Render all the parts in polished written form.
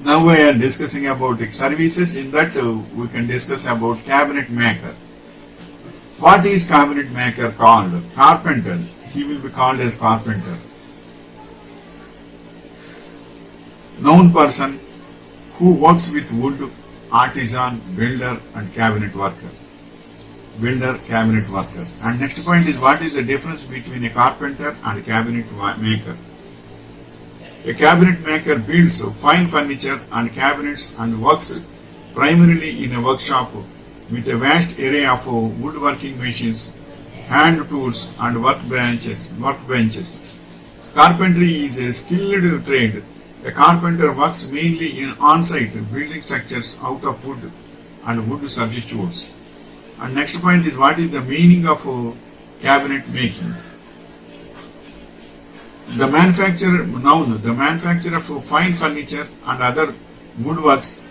Now we are discussing about services. In that we can discuss about cabinet maker. What is cabinet maker called? Carpenter. He will be called as carpenter. Noun person who works with wood, artisan, builder and cabinet worker. Builder, cabinet worker. And next point is, what is the difference between a carpenter and a cabinet maker? A cabinet maker builds fine furniture and cabinets and works primarily in a workshop with a vast array of woodworking machines, hand tools and workbenches. Carpentry is a skilled trade. A carpenter works mainly in on-site building structures out of wood and wood substitutes. And next point is, what is the meaning of cabinet making? The manufacture of fine furniture and other woodworks,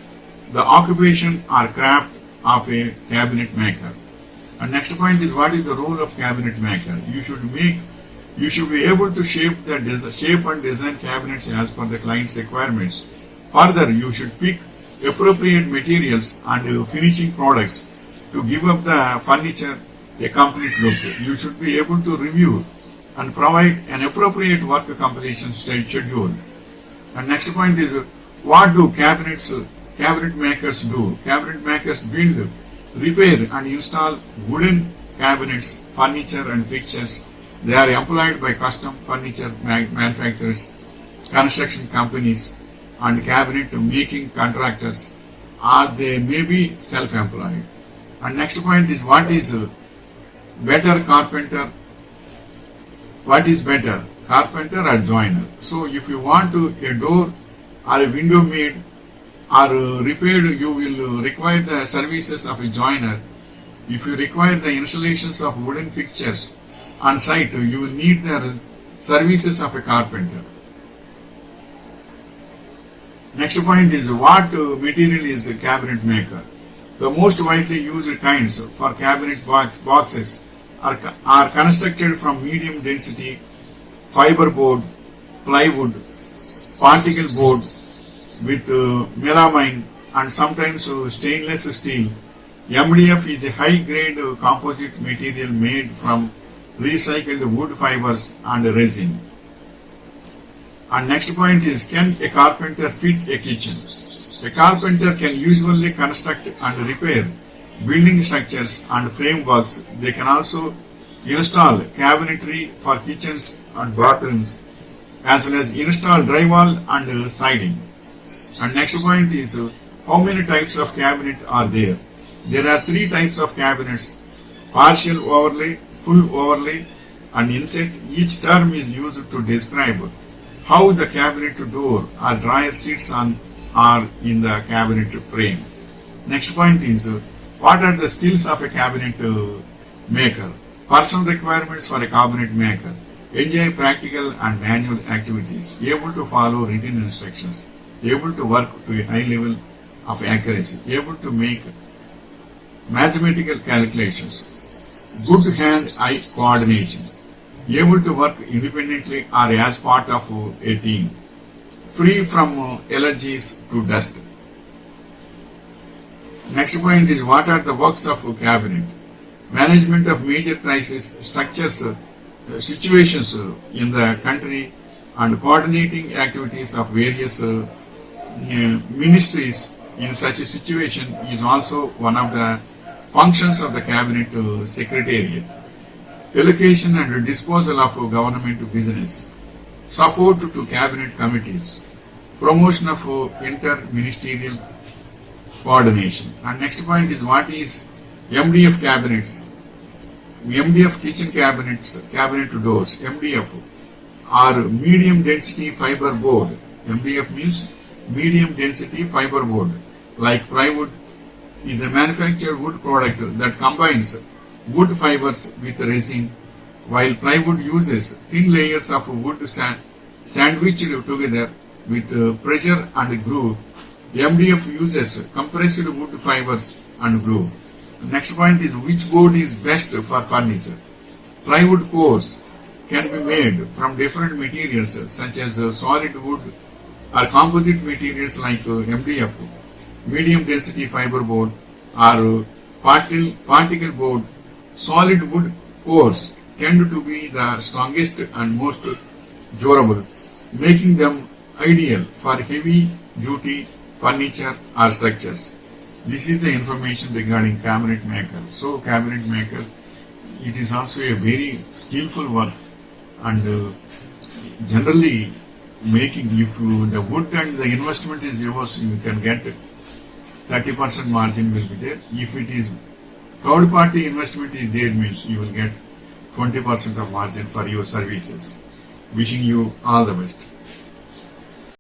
the occupation or craft of a cabinet maker. And next point is, what is the role of cabinet maker? You should be able to shape and design cabinets as per the client's requirements. Further, you should pick appropriate materials and finishing products to give up the furniture a complete look. You should be able to review and provide an appropriate work completion schedule. And next point is, what do cabinet makers do? Cabinet makers build, repair and install wooden cabinets, furniture and fixtures. They are employed by custom furniture manufacturers, construction companies and cabinet making contractors, or they may be self-employed. And next point is, what is better carpenter? What is better, carpenter or joiner? So if you want a door or a window made or repaired, you will require the services of a joiner. If you require the installations of wooden fixtures on site, you will need the services of a carpenter. Next point is, what material is a cabinet maker? The most widely used kinds for cabinet boxes are constructed from medium density fiber board, plywood, particle board with melamine and sometimes stainless steel. MDF is a high grade composite material made from recycled wood fibers and resin. And next point is, can a carpenter fit a kitchen? A carpenter can usually construct and repair building structures and frameworks. They can also install cabinetry for kitchens and bathrooms, as well as install drywall and siding. And next point is, how many types of cabinet are there? There are 3 types of cabinets: partial overlay, full overlay and inset. Each term is used to describe how the cabinet door or dryer sits on or in the cabinet frame. Next point is, what are the skills of a cabinet maker? Personal requirements for a cabinet maker: enjoy practical and manual activities, able to follow written instructions, able to work to a high level of accuracy, able to make mathematical calculations, good hand-eye coordination, able to work independently or as part of a team, free from allergies to dust. Next point is, what are the works of a cabinet? Management of major crisis structures, situations in the country and coordinating activities of various ministries in such a situation is also one of the functions of the cabinet secretariat. Allocation and disposal of government business, support to cabinet committees, promotion of inter-ministerial coordination. And next point is, what is MDF cabinets? MDF kitchen cabinets, cabinet doors, MDF are medium density fiber board. MDF means medium density fiber board. Like plywood is a manufactured wood product that combines wood fibers with resin, while plywood uses thin layers of wood sandwiched together with pressure and glue. MDF uses compressed wood fibers and glue. Next point is, which board is best for furniture? Plywood cores can be made from different materials such as solid wood, or composite materials like MDF, medium density fiber board, or particle board. Solid wood cores tend to be the strongest and most durable, making them ideal for heavy duty furniture or structures. This is the information regarding cabinet maker. So cabinet maker, it is also a very skillful work, and generally making, if the wood and the investment is yours, you can get 30% margin will be there. If it is third party investment is there, means you will get 20% of margin for your services. Wishing you all the best.